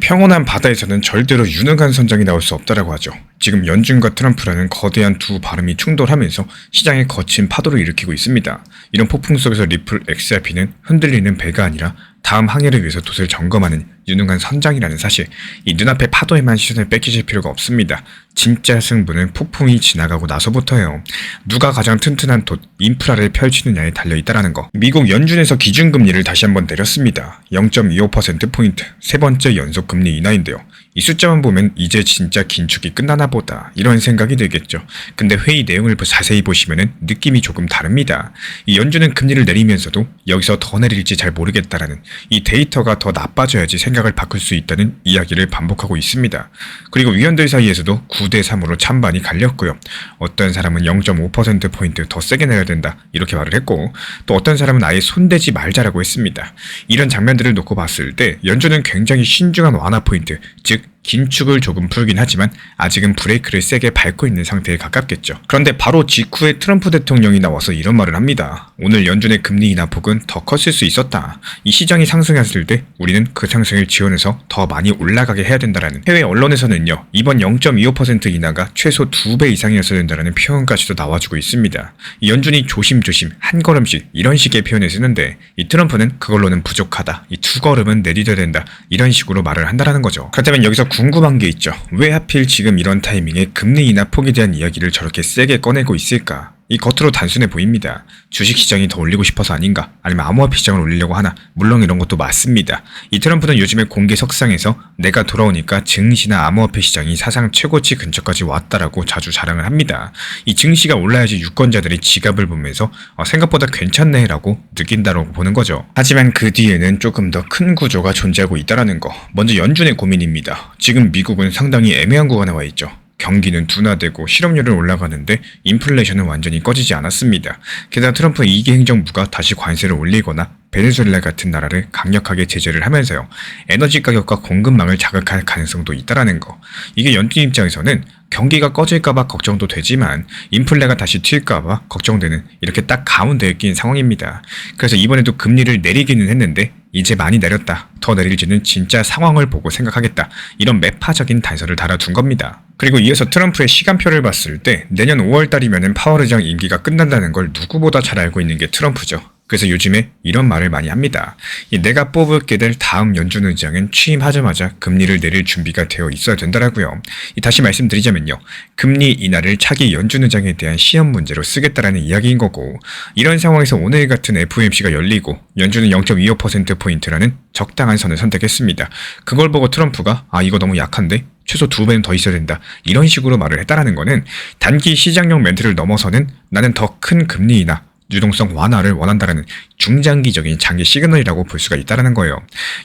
평온한 바다에서는 절대로 유능한 선장이 나올 수 없다라고 하죠. 지금 연준과 트럼프라는 거대한 두 발음이 충돌하면서 시장에 거친 파도를 일으키고 있습니다. 이런 폭풍 속에서 리플 XRP는 흔들리는 배가 아니라 다음 항해를 위해서 돛을 점검하는 유능한 선장이라는 사실, 이 눈앞의 파도에만 시선을 뺏기실 필요가 없습니다. 진짜 승부는 폭풍이 지나가고 나서부터예요. 누가 가장 튼튼한 돛, 인프라를 펼치느냐에 달려있다라는 거. 미국 연준에서 기준금리를 다시 한번 내렸습니다. 0.25%포인트, 세 번째 연속 금리 인하인데요. 이 숫자만 보면 이제 진짜 긴축이 끝나나 보다 이런 생각이 들겠죠. 근데 회의 내용을 자세히 보시면은 느낌이 조금 다릅니다. 이 연준은 금리를 내리면서도 여기서 더 내릴지 잘 모르겠다라는, 이 데이터가 더 나빠져야지 생각을 바꿀 수 있다는 이야기를 반복하고 있습니다. 그리고 위원들 사이에서도 9대3으로 찬반이 갈렸고요. 어떤 사람은 0.5%포인트 더 세게 내야 된다 이렇게 말을 했고, 또 어떤 사람은 아예 손대지 말자라고 했습니다. 이런 장면들을 놓고 봤을 때 연준은 굉장히 신중한 완화 포인트, 즉 긴축을 조금 풀긴 하지만 아직은 브레이크를 세게 밟고 있는 상태에 가깝겠죠. 그런데 바로 직후에 트럼프 대통령이 나와서 이런 말을 합니다. 오늘 연준의 금리 인하 폭은 더 컸을 수 있었다. 이 시장이 상승했을 때 우리는 그 상승을 지원해서 더 많이 올라가게 해야 된다라는, 해외 언론에서는요, 이번 0.25% 인하가 최소 2배 이상이었어야 된다라는 표현까지도 나와주고 있습니다. 이 연준이 조심조심 한 걸음씩 이런 식의 표현을 쓰는데, 이 트럼프는 그걸로는 부족하다, 이 두 걸음은 내딛어야 된다 이런 식으로 말을 한다라는 거죠. 그렇다면 여기서 궁금한 게 있죠. 왜 하필 지금 이런 타이밍에 금리 인하 폭에 대한 이야기를 저렇게 세게 꺼내고 있을까? 이 겉으로 단순해 보입니다. 주식시장이 더 올리고 싶어서 아닌가? 아니면 암호화폐 시장을 올리려고 하나? 물론 이런 것도 맞습니다. 이 트럼프는 요즘에 공개 석상에서 내가 돌아오니까 증시나 암호화폐 시장이 사상 최고치 근처까지 왔다라고 자주 자랑을 합니다. 이 증시가 올라야지 유권자들이 지갑을 보면서 생각보다 괜찮네 라고 느낀다라고 보는 거죠. 하지만 그 뒤에는 조금 더 큰 구조가 존재하고 있다는 거. 먼저 연준의 고민입니다. 지금 미국은 상당히 애매한 구간에 와 있죠. 경기는 둔화되고 실업률은 올라가는데 인플레이션은 완전히 꺼지지 않았습니다. 게다가 트럼프 2기 행정부가 다시 관세를 올리거나 베네수엘라 같은 나라를 강력하게 제재를 하면서요, 에너지 가격과 공급망을 자극할 가능성도 있다라는 거. 이게 연준 입장에서는 경기가 꺼질까봐 걱정도 되지만 인플레가 다시 튈까봐 걱정되는, 이렇게 딱 가운데에 낀 상황입니다. 그래서 이번에도 금리를 내리기는 했는데 이제 많이 내렸다, 더 내릴지는 진짜 상황을 보고 생각하겠다, 이런 매파적인 단서를 달아둔 겁니다. 그리고 이어서 트럼프의 시간표를 봤을 때 내년 5월달이면 파월 의장 임기가 끝난다는 걸 누구보다 잘 알고 있는 게 트럼프죠. 그래서 요즘에 이런 말을 많이 합니다. 내가 뽑게 될 다음 연준 의장은 취임하자마자 금리를 내릴 준비가 되어 있어야 된다라고요. 다시 말씀드리자면요, 금리 인하를 차기 연준 의장에 대한 시험 문제로 쓰겠다라는 이야기인 거고, 이런 상황에서 오늘 같은 FOMC가 열리고 연준은 0.25%포인트라는 적당한 선을 선택했습니다. 그걸 보고 트럼프가 이거 너무 약한데? 최소 2배는 더 있어야 된다, 이런 식으로 말을 했다라는 거는 단기 시장용 멘트를 넘어서는 나는 더 큰 금리 인하, 유동성 완화를 원한다라는 중장기적인 장기 시그널이라고 볼 수가 있다는 거예요.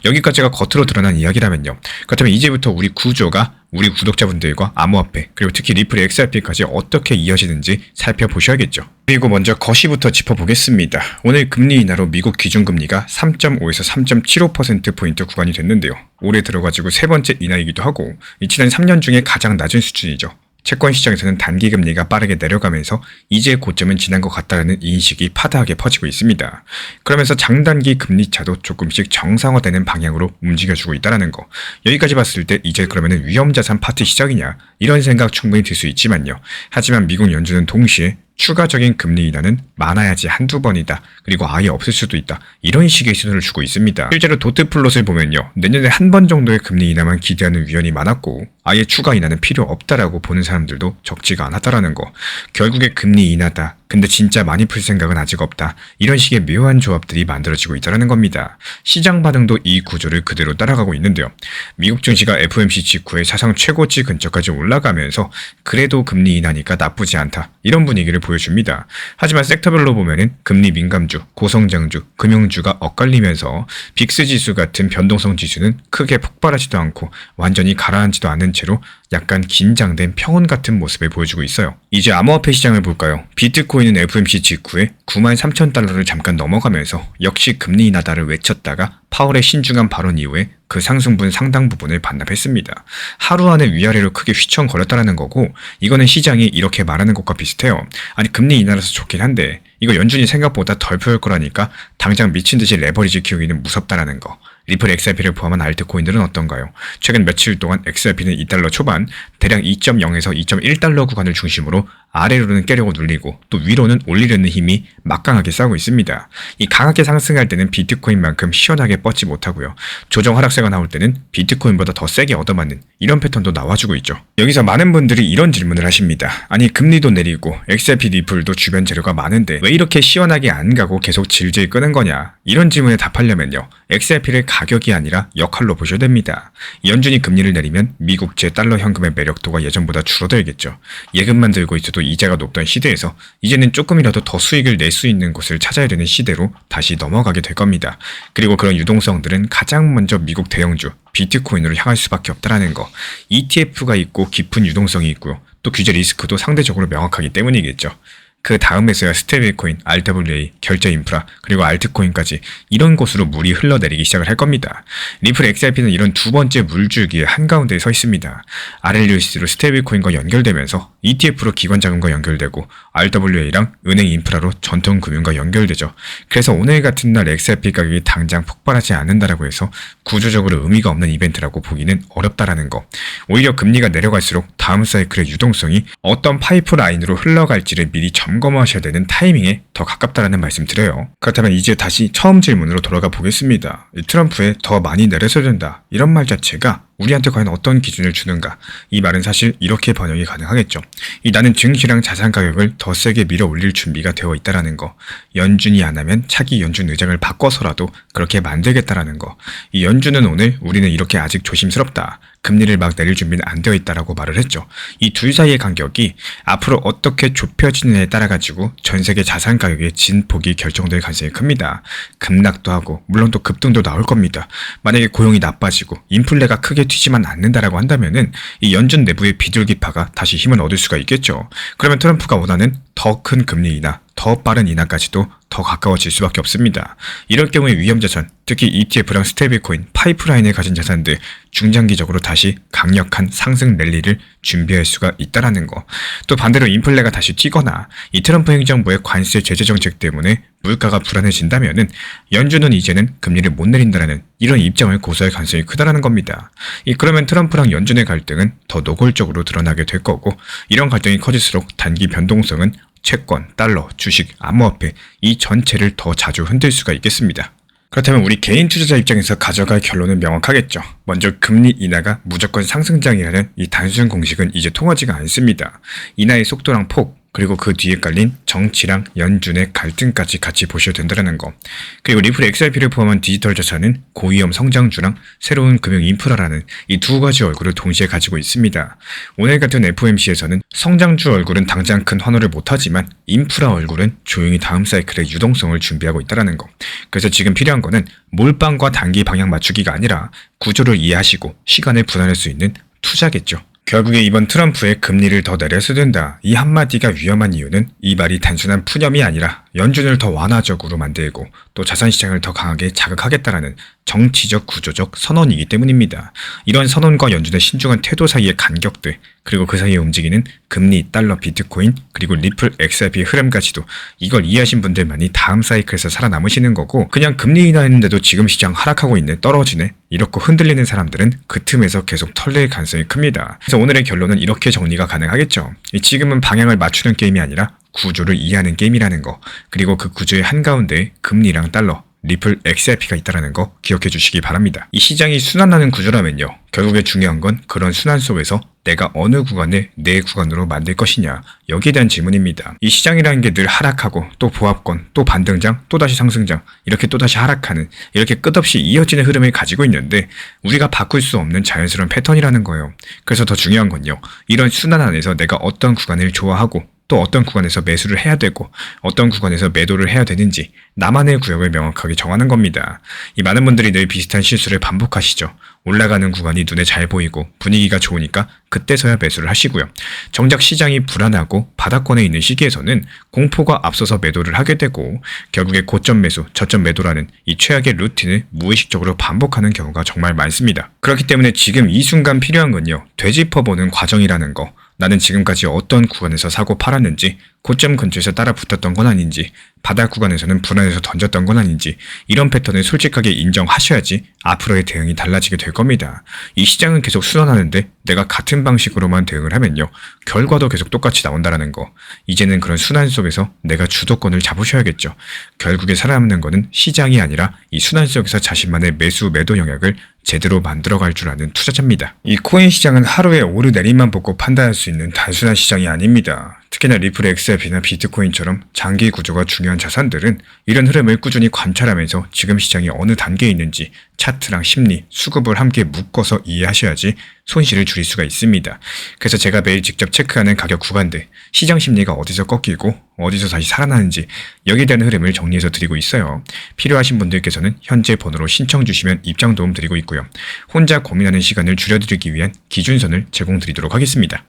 여기까지가 겉으로 드러난 이야기라면요. 그렇다면 이제부터 우리 구조가 우리 구독자분들과 암호화폐, 그리고 특히 리플 XRP까지 어떻게 이어지는지 살펴보셔야겠죠. 그리고 먼저 거시부터 짚어보겠습니다. 오늘 금리 인하로 미국 기준금리가 3.5에서 3.75%포인트 구간이 됐는데요. 올해 들어가지고 세 번째 인하이기도 하고 지난 3년 중에 가장 낮은 수준이죠. 채권 시장에서는 단기 금리가 빠르게 내려가면서 이제 고점은 지난 것 같다는 인식이 파다하게 퍼지고 있습니다. 그러면서 장단기 금리 차도 조금씩 정상화되는 방향으로 움직여주고 있다는 거. 여기까지 봤을 때 이제 그러면 위험자산 파티 시작이냐, 이런 생각 충분히 들 수 있지만요. 하지만 미국 연준은 동시에 추가적인 금리 인하는 많아야지 한두 번이다, 그리고 아예 없을 수도 있다, 이런 식의 신호를 주고 있습니다. 실제로 도트플롯을 보면요, 내년에 한 번 정도의 금리 인하만 기대하는 위원이 많았고 아예 추가 인하는 필요 없다라고 보는 사람들도 적지가 않았다라는 거. 결국에 금리 인하다, 근데 진짜 많이 풀 생각은 아직 없다, 이런 식의 묘한 조합들이 만들어지고 있다는 겁니다. 시장 반응도 이 구조를 그대로 따라가고 있는데요. 미국 증시가 FOMC 직후에 사상 최고치 근처까지 올라가면서 그래도 금리 인하니까 나쁘지 않다, 이런 분위기를 보여줍니다. 하지만 섹터별로 보면은 금리 민감주, 고성장주, 금융주가 엇갈리면서 빅스 지수 같은 변동성 지수는 크게 폭발하지도 않고 완전히 가라앉지도 않은 채로 약간 긴장된 평온 같은 모습을 보여주고 있어요. 이제 암호화폐 시장을 볼까요? 비트코인은 FOMC 직후에 93,000달러를 잠깐 넘어가면서 역시 금리 인하다를 외쳤다가 파월의 신중한 발언 이후에 그 상승분 상당 부분을 반납했습니다. 하루 안에 위아래로 크게 휘청거렸다는 거고, 이거는 시장이 이렇게 말하는 것과 비슷해요. 아니 금리 인하라서 좋긴 한데 이거 연준이 생각보다 덜 펴올 거라니까 당장 미친듯이 레버리지 키우기는 무섭다라는 거. 리플 XRP를 포함한 알트코인들은 어떤가요? 최근 며칠 동안 XRP는 2달러 초반, 대략 2.0에서 2.1달러 구간을 중심으로 아래로는 깨려고 눌리고 또 위로는 올리려는 힘이 막강하게 싸우고 있습니다. 이 강하게 상승할 때는 비트코인만큼 시원하게 뻗지 못하고요. 조정 하락세가 나올 때는 비트코인보다 더 세게 얻어맞는 이런 패턴도 나와주고 있죠. 여기서 많은 분들이 이런 질문을 하십니다. 아니 금리도 내리고 XRP 리플도 주변 재료가 많은데 왜 이렇게 시원하게 안 가고 계속 질질 끄는 거냐? 이런 질문에 답하려면요. XRP를 가격이 아니라 역할로 보셔야 됩니다. 연준이 금리를 내리면 미국제 달러 현금의 매력도가 예전보다 줄어들겠죠. 예금만 들고 있어도 이자가 높던 시대에서 이제는 조금이라도 더 수익을 낼 수 있는 곳을 찾아야 되는 시대로 다시 넘어가게 될 겁니다. 그리고 그런 유동성들은 가장 먼저 미국 대형주 비트코인으로 향할 수밖에 없다라는 거. ETF가 있고 깊은 유동성이 있고요. 또 규제 리스크도 상대적으로 명확하기 때문이겠죠. 그 다음에서야 스테이블코인, RWA, 결제 인프라, 그리고 알트코인까지 이런 곳으로 물이 흘러내리기 시작을 할 겁니다. 리플 XRP는 이런 두 번째 물줄기의 한가운데에 서 있습니다. RLUS로 스테이블코인과 연결되면서 ETF로 기관자금과 연결되고 RWA랑 은행 인프라로 전통금융과 연결되죠. 그래서 오늘 같은 날 XRP 가격이 당장 폭발하지 않는다라고 해서 구조적으로 의미가 없는 이벤트라고 보기는 어렵다라는 거. 오히려 금리가 내려갈수록 다음 사이클의 유동성이 어떤 파이프라인으로 흘러갈지를 미리 점검하셔야 되는 타이밍에 더 가깝다라는 말씀 드려요. 그렇다면 이제 다시 처음 질문으로 돌아가 보겠습니다. 트럼프에 더 많이 내려서야 된다. 이런 말 자체가 우리한테 과연 어떤 기준을 주는가? 이 말은 사실 이렇게 번역이 가능하겠죠. 나는 증시랑 자산 가격을 더 세게 밀어 올릴 준비가 되어 있다라는 거. 연준이 안 하면 차기 연준 의장을 바꿔서라도 그렇게 만들겠다라는 거. 이 연준은 오늘 우리는 이렇게 아직 조심스럽다. 금리를 막 내릴 준비는 안 되어 있다라고 말을 했죠. 이 둘 사이의 간격이 앞으로 어떻게 좁혀지느냐에 따라 가지고 전 세계 자산 가격의 진폭이 결정될 가능성이 큽니다. 급락도 하고 물론 또 급등도 나올 겁니다. 만약에 고용이 나빠지고 인플레가 크게 튀지만 않는다라고 한다면은 이 연준 내부의 비둘기파가 다시 힘을 얻을 수가 있겠죠. 그러면 트럼프가 원하는 더 큰 금리 인하, 더 빠른 인하까지도 더 가까워질 수밖에 없습니다. 이럴 경우에 위험자산, 특히 ETF랑 스테이블코인, 파이프라인을 가진 자산들 중장기적으로 다시 강력한 상승 랠리를 준비할 수가 있다라는 거. 또 반대로 인플레가 다시 튀거나 이 트럼프 행정부의 관세 제재 정책 때문에 물가가 불안해진다면은 연준은 이제는 금리를 못 내린다라는 이런 입장을 고수할 가능성이 크다라는 겁니다. 그러면 트럼프랑 연준의 갈등은 더 노골적으로 드러나게 될 거고 이런 갈등이 커질수록 단기 변동성은 채권, 달러, 주식, 암호화폐 이 전체를 더 자주 흔들 수가 있겠습니다. 그렇다면 우리 개인 투자자 입장에서 가져갈 결론은 명확하겠죠. 먼저 금리 인하가 무조건 상승장이라는 이 단순 공식은 이제 통하지가 않습니다. 인하의 속도랑 폭, 그리고 그 뒤에 깔린 정치랑 연준의 갈등까지 같이 보셔야 된다는 거. 그리고 리플 XRP를 포함한 디지털 자산은 고위험 성장주랑 새로운 금융 인프라라는 이 두 가지 얼굴을 동시에 가지고 있습니다. 오늘 같은 FOMC에서는 성장주 얼굴은 당장 큰 환호를 못하지만 인프라 얼굴은 조용히 다음 사이클의 유동성을 준비하고 있다는 거. 그래서 지금 필요한 거는 몰빵과 단기 방향 맞추기가 아니라 구조를 이해하시고 시간을 분할할 수 있는 투자겠죠. 결국에 이번 트럼프의 금리를 더 내려서 된다. 이 한마디가 위험한 이유는 이 말이 단순한 푸념이 아니라 연준을 더 완화적으로 만들고 또 자산시장을 더 강하게 자극하겠다라는 정치적 구조적 선언이기 때문입니다. 이런 선언과 연준의 신중한 태도 사이의 간격들 그리고 그 사이에 움직이는 금리, 달러, 비트코인 그리고 리플 XRP의 흐름까지도 이걸 이해하신 분들만이 다음 사이클에서 살아남으시는 거고 그냥 금리 인하했는데도 지금 시장 하락하고 있네 떨어지네 이렇고 흔들리는 사람들은 그 틈에서 계속 털릴 가능성이 큽니다. 그래서 오늘의 결론은 이렇게 정리가 가능하겠죠. 지금은 방향을 맞추는 게임이 아니라 구조를 이해하는 게임이라는 거 그리고 그 구조의 한가운데에 금리랑 달러 리플 XRP가 있다는 거 기억해 주시기 바랍니다. 이 시장이 순환하는 구조라면요. 결국에 중요한 건 그런 순환 속에서 내가 어느 구간을 내 구간으로 만들 것이냐 여기에 대한 질문입니다. 이 시장이라는 게 늘 하락하고 또 보합권 또 반등장 또다시 상승장 이렇게 또다시 하락하는 이렇게 끝없이 이어지는 흐름을 가지고 있는데 우리가 바꿀 수 없는 자연스러운 패턴이라는 거예요. 그래서 더 중요한 건요. 이런 순환 안에서 내가 어떤 구간을 좋아하고 또 어떤 구간에서 매수를 해야 되고 어떤 구간에서 매도를 해야 되는지 나만의 구역을 명확하게 정하는 겁니다. 이 많은 분들이 늘 비슷한 실수를 반복하시죠. 올라가는 구간이 눈에 잘 보이고 분위기가 좋으니까 그때서야 매수를 하시고요. 정작 시장이 불안하고 바닥권에 있는 시기에서는 공포가 앞서서 매도를 하게 되고 결국에 고점 매수, 저점 매도라는 이 최악의 루틴을 무의식적으로 반복하는 경우가 정말 많습니다. 그렇기 때문에 지금 이 순간 필요한 건요. 되짚어보는 과정이라는 거. 나는 지금까지 어떤 구간에서 사고 팔았는지, 고점 근처에서 따라 붙었던 건 아닌지, 바닥 구간에서는 불안해서 던졌던 건 아닌지, 이런 패턴을 솔직하게 인정하셔야지 앞으로의 대응이 달라지게 될 겁니다. 이 시장은 계속 순환하는데 내가 같은 방식으로만 대응을 하면요, 결과도 계속 똑같이 나온다라는 거. 이제는 그런 순환 속에서 내가 주도권을 잡으셔야겠죠. 결국에 살아남는 거는 시장이 아니라 이 순환 속에서 자신만의 매수 매도 영역을 제대로 만들어갈 줄 아는 투자자입니다. 이 코인 시장은 하루에 오르내림만 보고 판단할 수 있는 단순한 시장이 아닙니다. 특히나 리플 XRP나 비트코인처럼 장기 구조가 중요한 자산들은 이런 흐름을 꾸준히 관찰하면서 지금 시장이 어느 단계에 있는지 차트랑 심리, 수급을 함께 묶어서 이해하셔야지 손실을 줄일 수가 있습니다. 그래서 제가 매일 직접 체크하는 가격 구간들, 시장 심리가 어디서 꺾이고 어디서 다시 살아나는지 여기에 대한 흐름을 정리해서 드리고 있어요. 필요하신 분들께서는 현재 번호로 신청 주시면 입장 도움 드리고 있고요. 혼자 고민하는 시간을 줄여드리기 위한 기준선을 제공드리도록 하겠습니다.